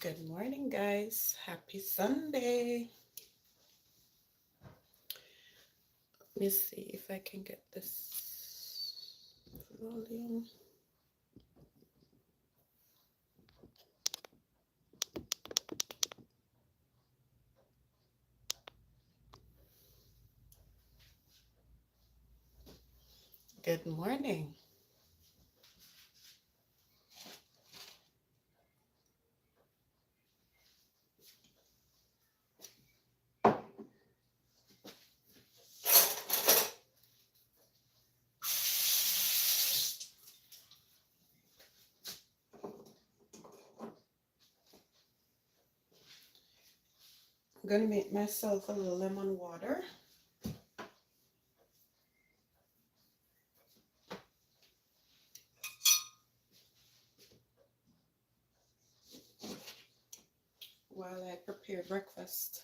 Good morning, guys. Happy Sunday. Let me see if I can get this volume. Good morning. I'm going to make myself a little lemon water. While I prepare breakfast.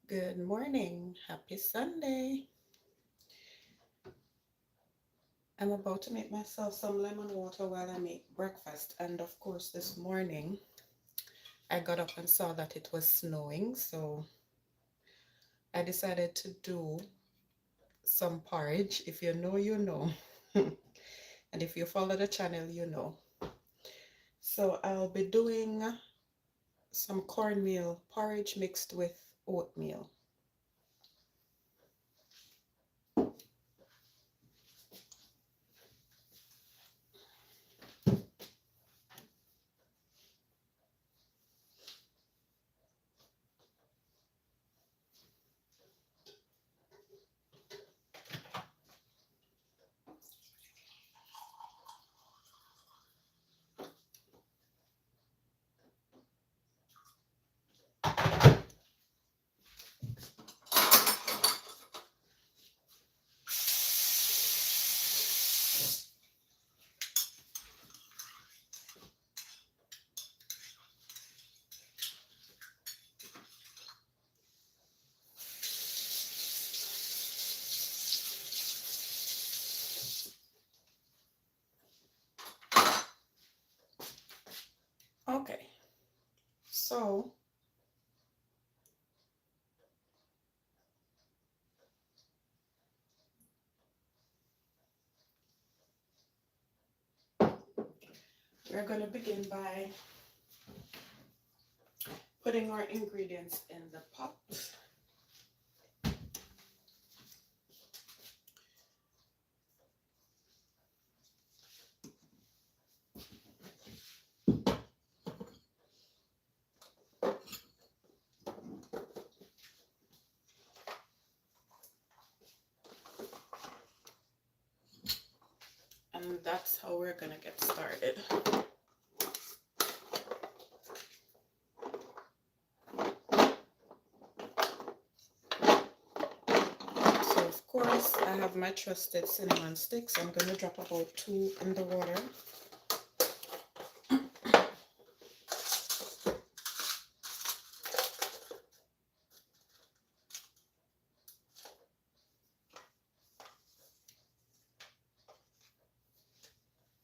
Good morning. Happy Sunday. I'm about to make myself some lemon water while I make breakfast. And of course, this morning I got up and saw that it was snowing. So I decided to do some porridge. If you know, you know. And if you follow the channel, you know. So I'll be doing some cornmeal porridge mixed with oatmeal. Okay, so we're going to begin by putting our ingredients in the pot. And that's how we're going to get started. So of course, I have my trusted cinnamon sticks. I'm going to drop about 2 in the water.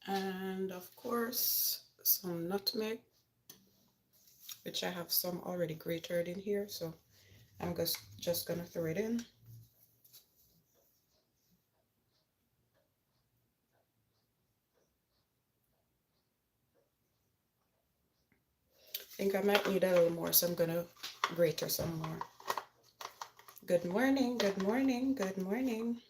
And of course, some nutmeg, which I have some already grated in here. So I'm just going to throw it in. think I might need a little more, so I'm gonna grate her some more. Good morning, good morning, good morning.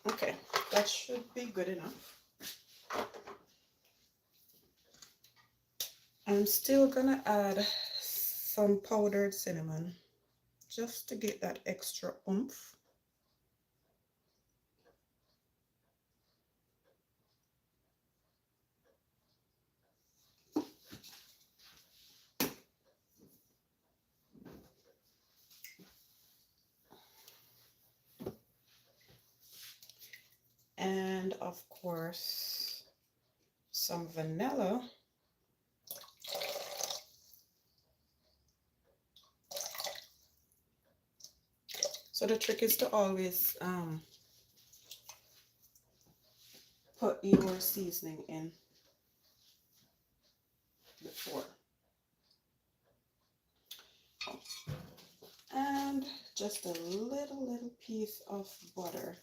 Okay, that should be good enough. I'm still gonna add some powdered cinnamon just to get that extra oomph. And of course, some vanilla. So the trick is to always put your seasoning in before. And just a little piece of butter,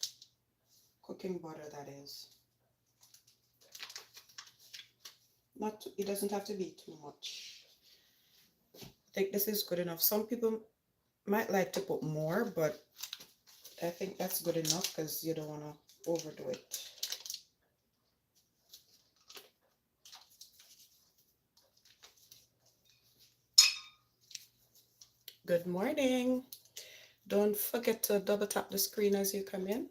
cooking butter that is. Not, it doesn't have to be too much. I think this is good enough. Some people might like to put more, but I think that's good enough because you don't want to overdo it. Good morning. Don't forget to double tap the screen as you come in.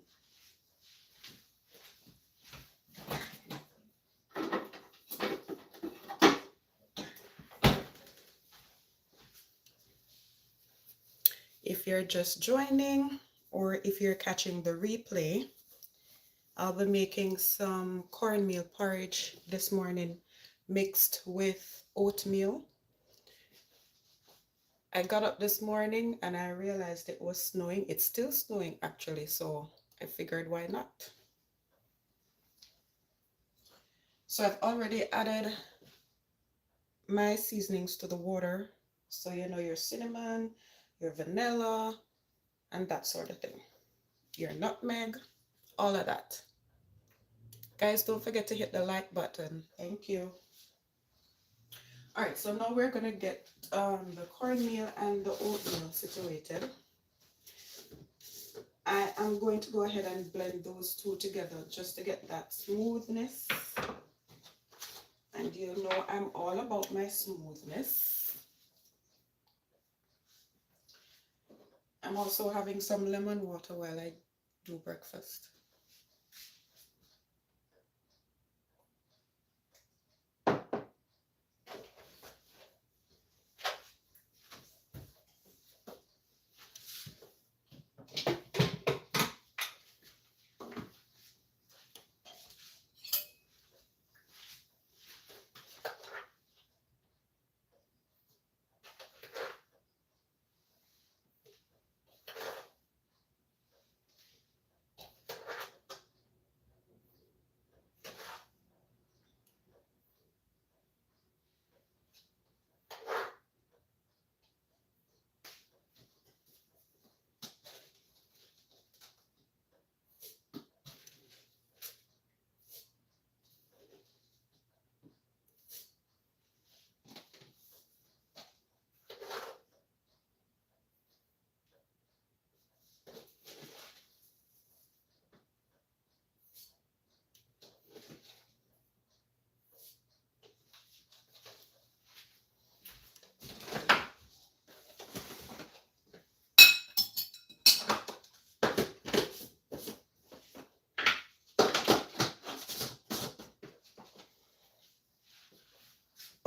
If you're just joining or if you're catching the replay, I'll be making some cornmeal porridge this morning mixed with oatmeal. I got up this morning and I realized it was snowing. It's still snowing actually, so I figured why not. So I've already added my seasonings to the water. So you know, your cinnamon, your vanilla, and that sort of thing. Your nutmeg, all of that. Guys, don't forget to hit the like button. Thank you. All right, so now we're gonna get the cornmeal and the oatmeal situated. I am going to go ahead and blend those two together just to get that smoothness. And you know I'm all about my smoothness. I'm also having some lemon water while I do breakfast.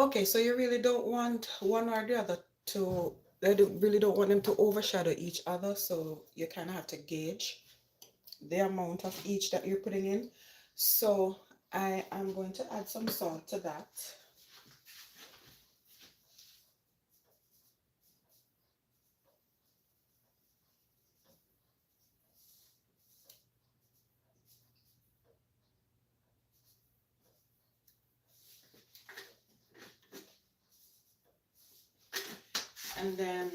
Okay, so you really don't want one or the other to, really don't want them to overshadow each other, so you kind of have to gauge the amount of each that you're putting in. So I am going to add some salt to that. And then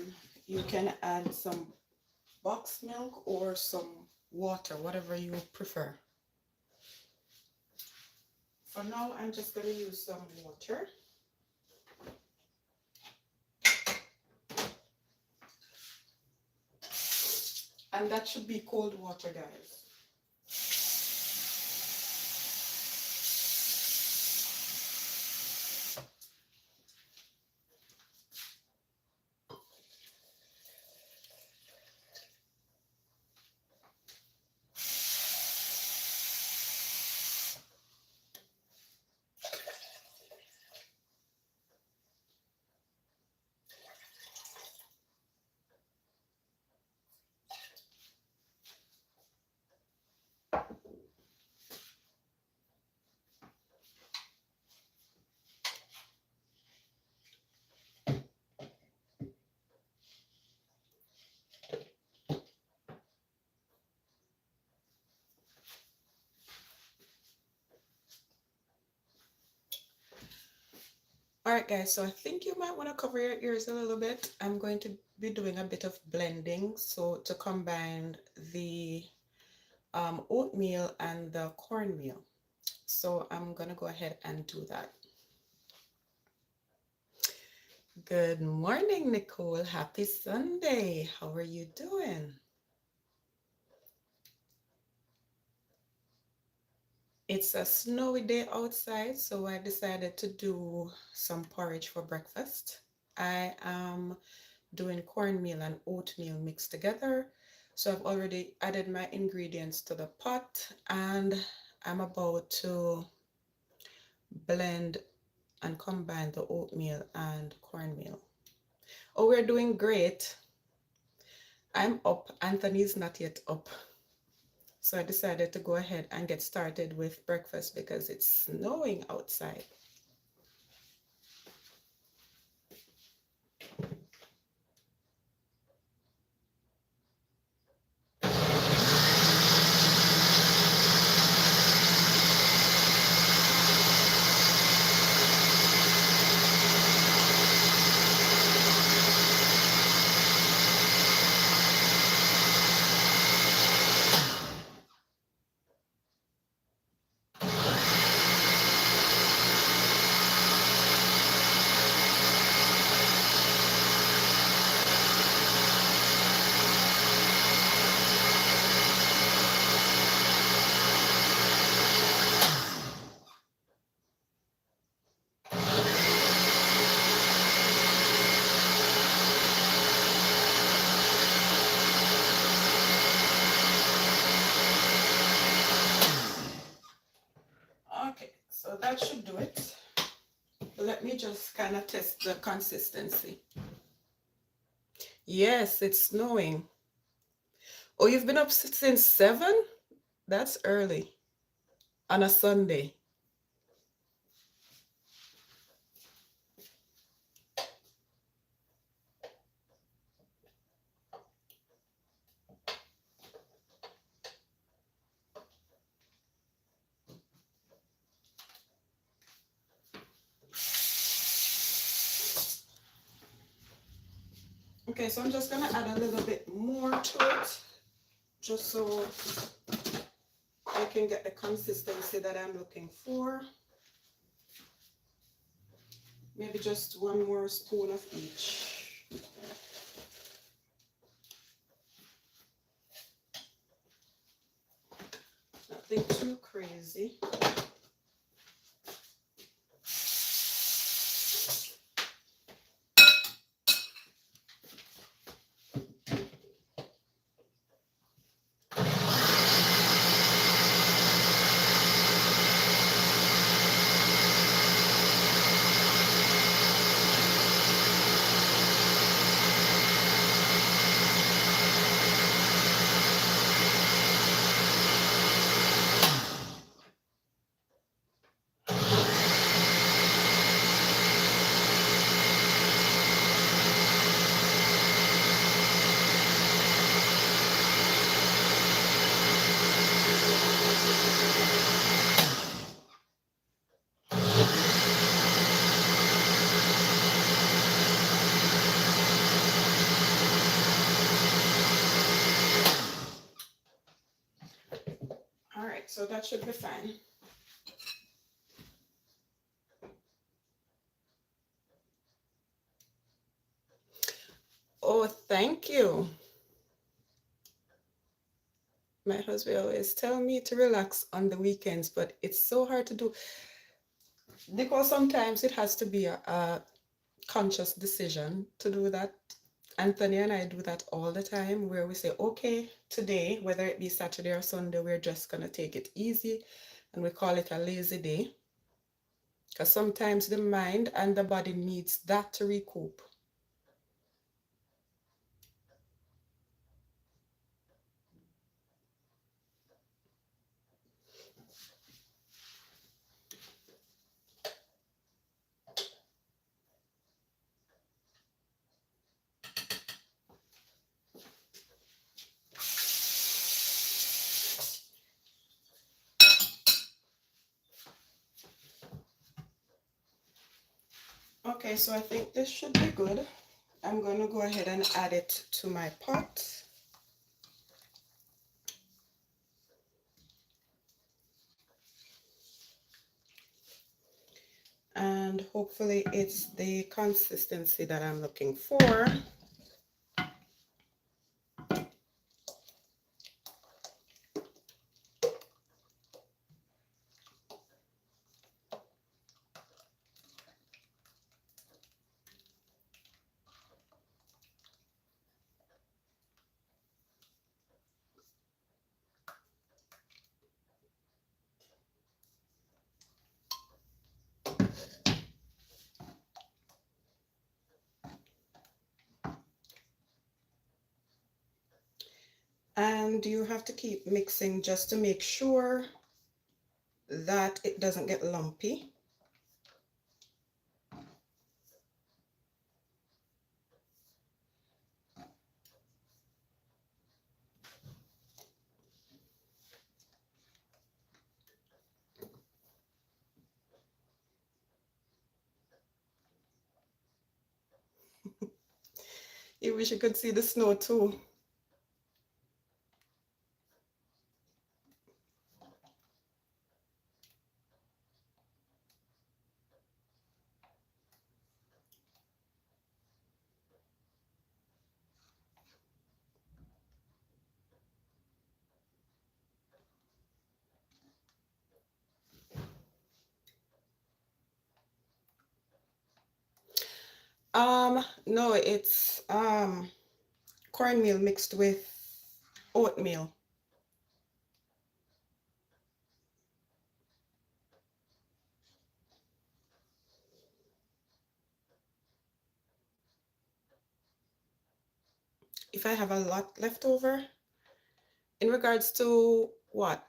you can add some box milk or some water, whatever you prefer. For now, I'm just going to use some water. And that should be cold water, guys. All right, guys, so I think you might want to cover your ears a little bit. I'm going to be doing a bit of blending, so to combine the oatmeal and the cornmeal. So I'm going to go ahead and do that. Good morning, Nicole. Happy Sunday. How are you doing? It's a snowy day outside, so I decided to do some porridge for breakfast. I am doing cornmeal and oatmeal mixed together. So I've already added my ingredients to the pot and I'm about to blend and combine the oatmeal and cornmeal. Oh, we're doing great. I'm up. Anthony's not yet up. So I decided to go ahead and get started with breakfast because it's snowing outside. Okay, so that should do it. Let me just kind of test the consistency. Yes, it's snowing. Oh, you've been up since 7? That's early on a Sunday. Okay, so I'm just gonna add a little bit more to it, just so I can get the consistency that I'm looking for. Maybe just one more spoon of each. Nothing too crazy. right, so that should be fine. Oh, thank you. My husband always tell me to relax on the weekends, but it's so hard to do because sometimes it has to be a conscious decision to do that. Anthony and I do that all the time where we say, okay, today, whether it be Saturday or Sunday, we're just going to take it easy and we call it a lazy day. Because sometimes the mind and the body needs that to recoup. Okay, so I think this should be good. I'm going to go ahead and add it to my pot. And hopefully it's the consistency that I'm looking for. And you have to keep mixing just to make sure that it doesn't get lumpy. You wish you could see the snow too. No, it's cornmeal mixed with oatmeal. If I have a lot left over, in regards to what?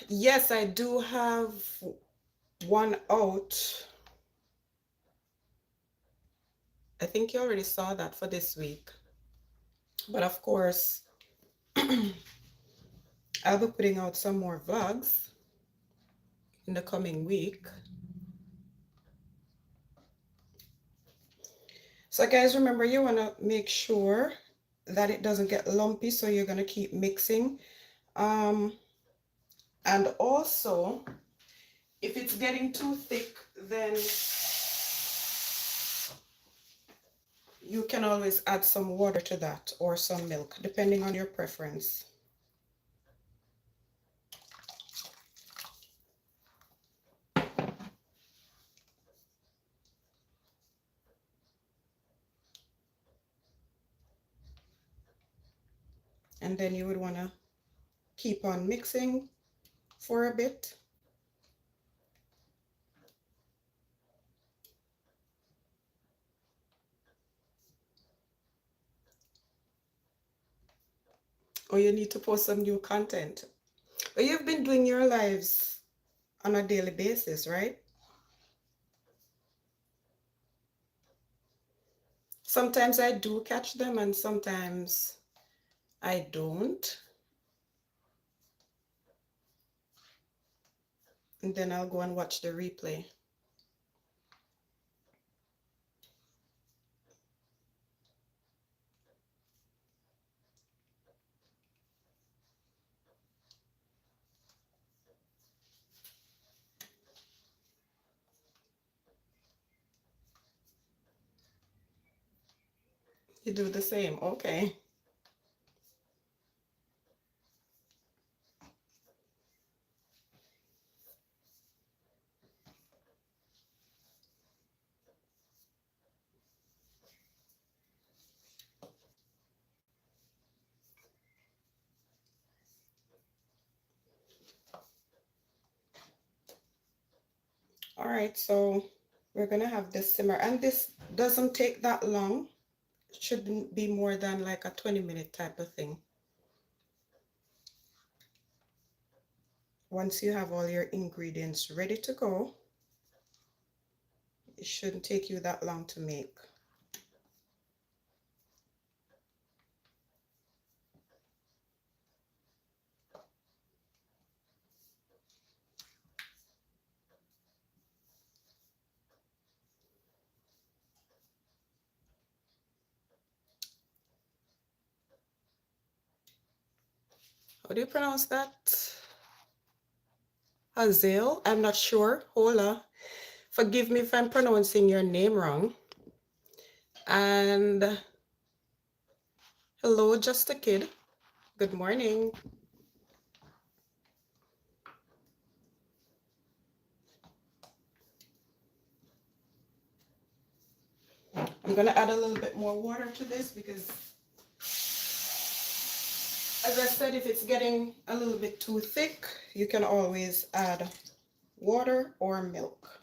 Yes, I do have one out. I think you already saw that for this week. But of course, I'll be putting out some more vlogs in the coming week. So guys, remember you want to make sure that it doesn't get lumpy, so you're going to keep mixing. And also, if it's getting too thick, then you can always add some water to that or some milk, depending on your preference. And then you would want to keep on mixing for a bit. Or you need to post some new content. But you've been doing your lives on a daily basis, right? Sometimes I do catch them and sometimes I don't. And then I'll go and watch the replay. You do the same, okay. All right, so we're gonna have this simmer, and this doesn't take that long. It shouldn't be more than like a 20-minute type of thing. Once you have all your ingredients ready to go, it shouldn't take you that long to make. How do you pronounce that? Hazel? I'm not sure. Hola. Forgive me if I'm pronouncing your name wrong. And hello, Just a Kid. Good morning. I'm gonna add a little bit more water to this because, as I said, if it's getting a little bit too thick, you can always add water or milk.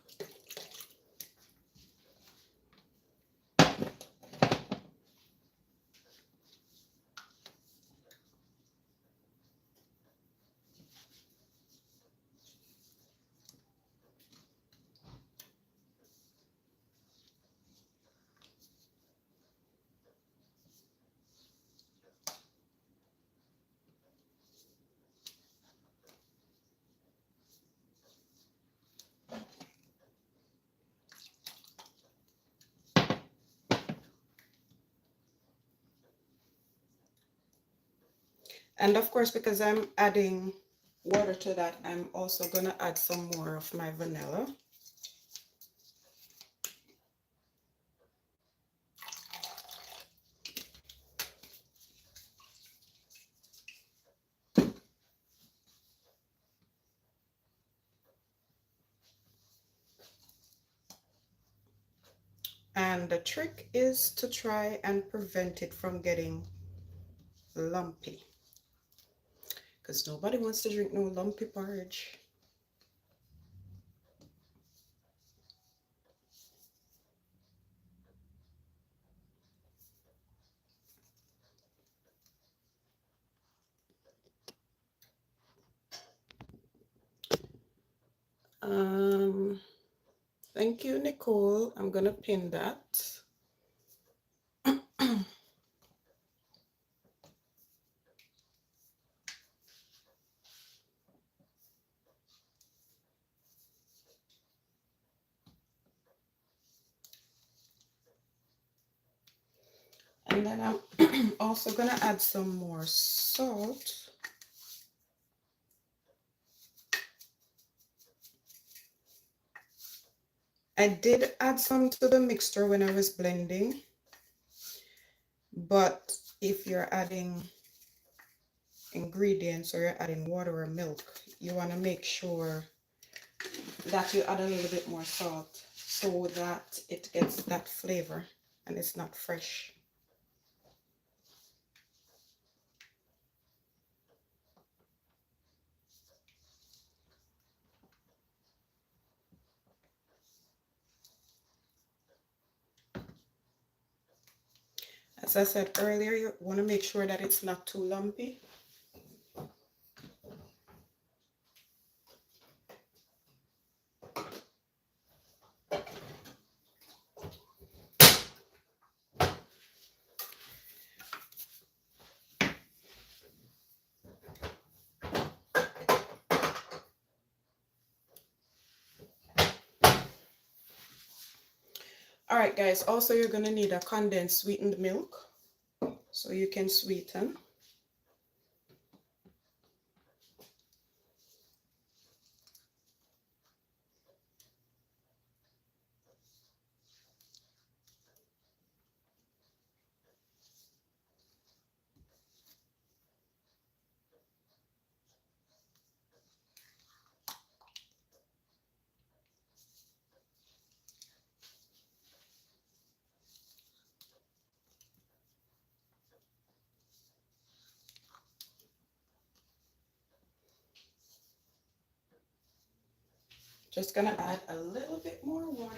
And of course, because I'm adding water to that, I'm also gonna add some more of my vanilla. And the trick is to try and prevent it from getting lumpy, because nobody wants to drink no lumpy porridge. Thank you, Nicole. I'm gonna pin that. And then I'm also gonna add some more salt. I did add some to the mixture when I was blending, but if you're adding ingredients or you're adding water or milk, you want to make sure that you add a little bit more salt so that it gets that flavor and it's not fresh. As I said earlier, you want to make sure that it's not too lumpy. All right, guys, also you're going to need a condensed sweetened milk so you can sweeten. Just going to add a little bit more water.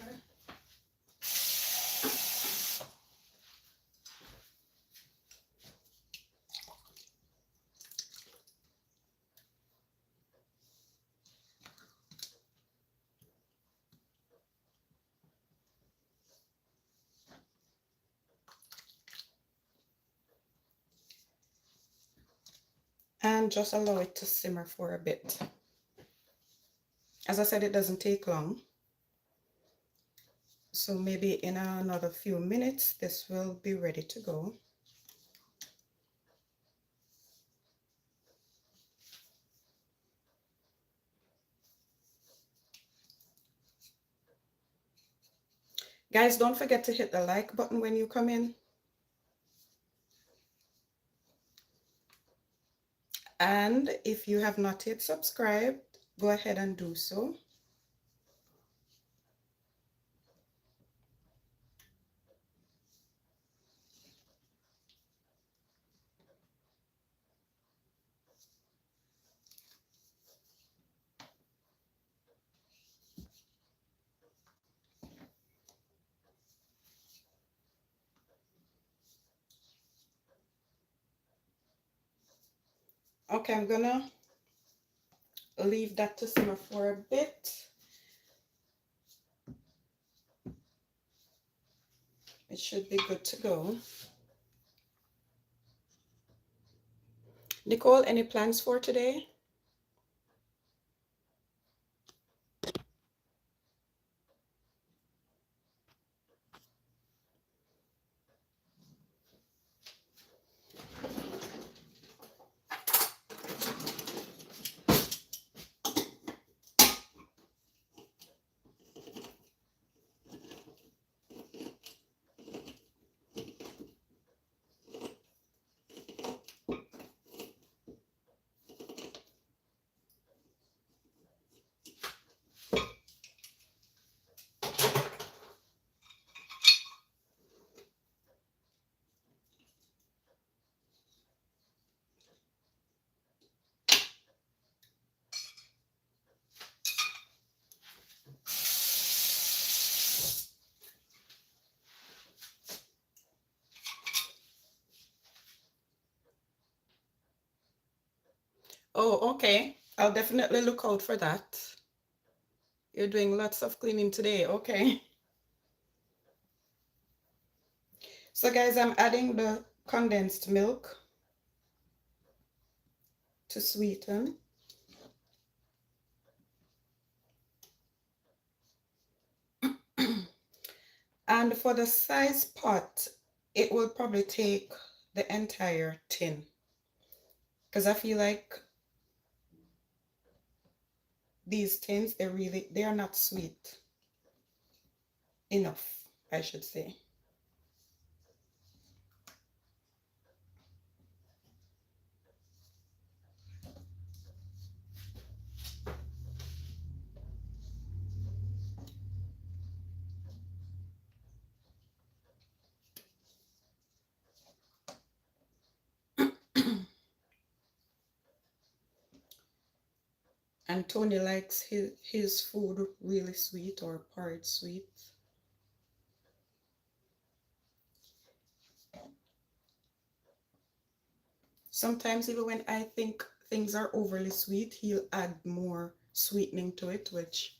And just allow it to simmer for a bit. As I said, it doesn't take long. So maybe in another few minutes, this will be ready to go. Guys, don't forget to hit the like button when you come in. And if you have not yet subscribed, go ahead and do so. Okay, I'm gonna leave that to simmer for a bit. It should be good to go. Nicole, any plans for today? Oh, okay. I'll definitely look out for that. You're doing lots of cleaning today. Okay. So guys, I'm adding the condensed milk to sweeten. And for the size pot, it will probably take the entire tin. Because I feel like these tins, they are not sweet enough, I should say. And Tony likes his food really sweet or porridge sweet. Sometimes even when I think things are overly sweet, he'll add more sweetening to it, which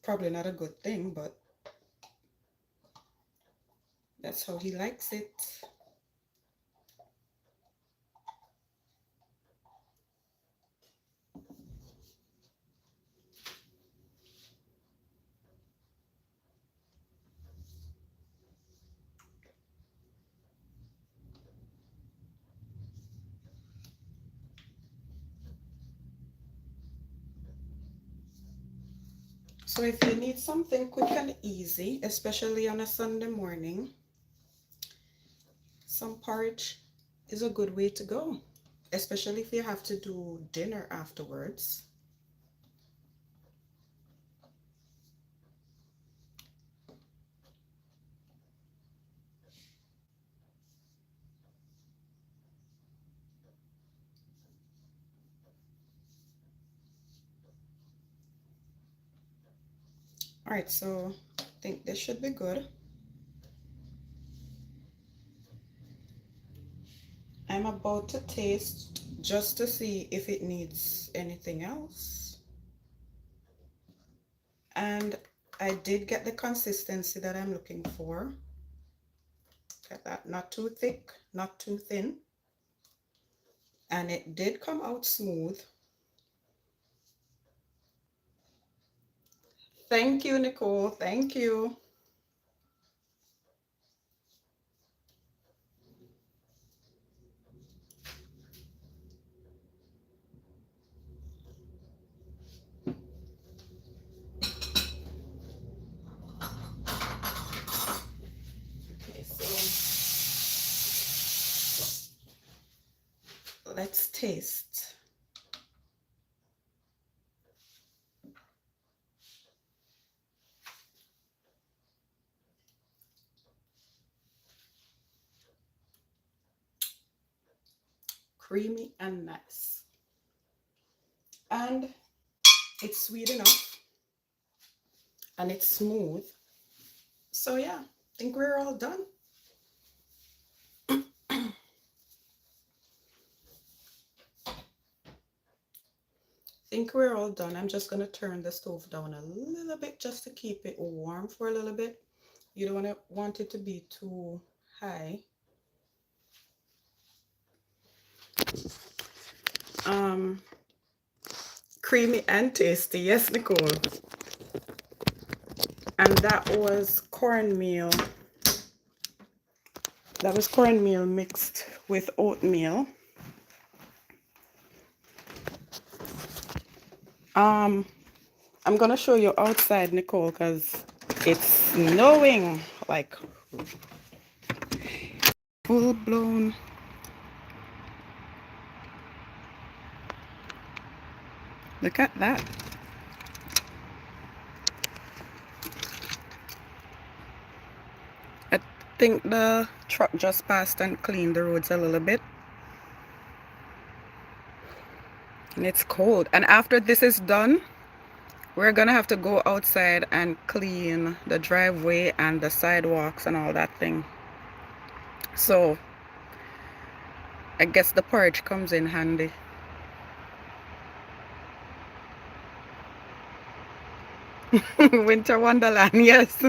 probably not a good thing, but that's how he likes it. So if you need something quick and easy, especially on a Sunday morning, some porridge is a good way to go, especially if you have to do dinner afterwards. All right, so I think this should be good. I'm about to taste just to see if it needs anything else. And I did get the consistency that I'm looking for. Get that, not too thick, not too thin. And it did come out smooth. Thank you, Nicole. Thank you. Okay, so let's taste. Creamy and nice. And it's sweet enough and it's smooth. So yeah, I think we're all done. Think we're all done. I'm just going to turn the stove down a little bit just to keep it warm for a little bit. You don't want it to be too high. Creamy and tasty. Yes, Nicole. And that was cornmeal. That was cornmeal mixed with oatmeal. I'm gonna show you outside, Nicole, because it's snowing like full blown. Look at that. I think the truck just passed and cleaned the roads a little bit. And it's cold. And after this is done, we're gonna have to go outside and clean the driveway and the sidewalks and all that thing. So I guess the porridge comes in handy. Winter Wonderland, yes.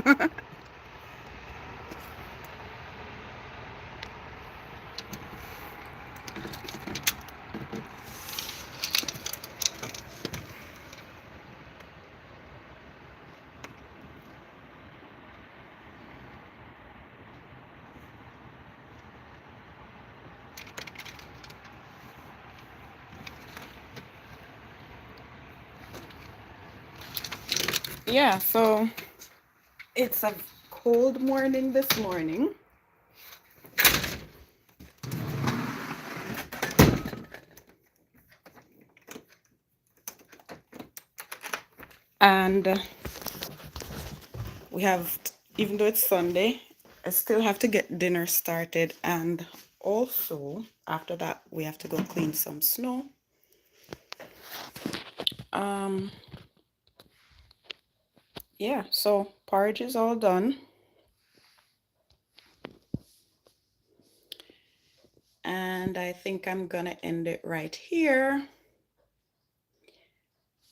Yeah, so it's a cold morning this morning. And we have, even though it's Sunday, I still have to get dinner started. And also, after that, we have to go clean some snow. Yeah, so porridge is all done. And I think I'm gonna end it right here.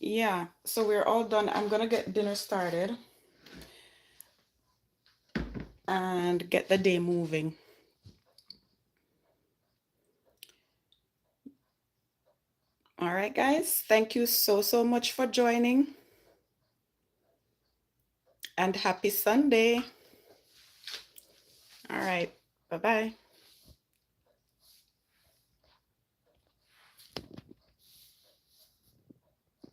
Yeah, so we're all done. I'm gonna get dinner started and get the day moving. All right, guys, thank you so much for joining, and happy Sunday. All right, bye-bye.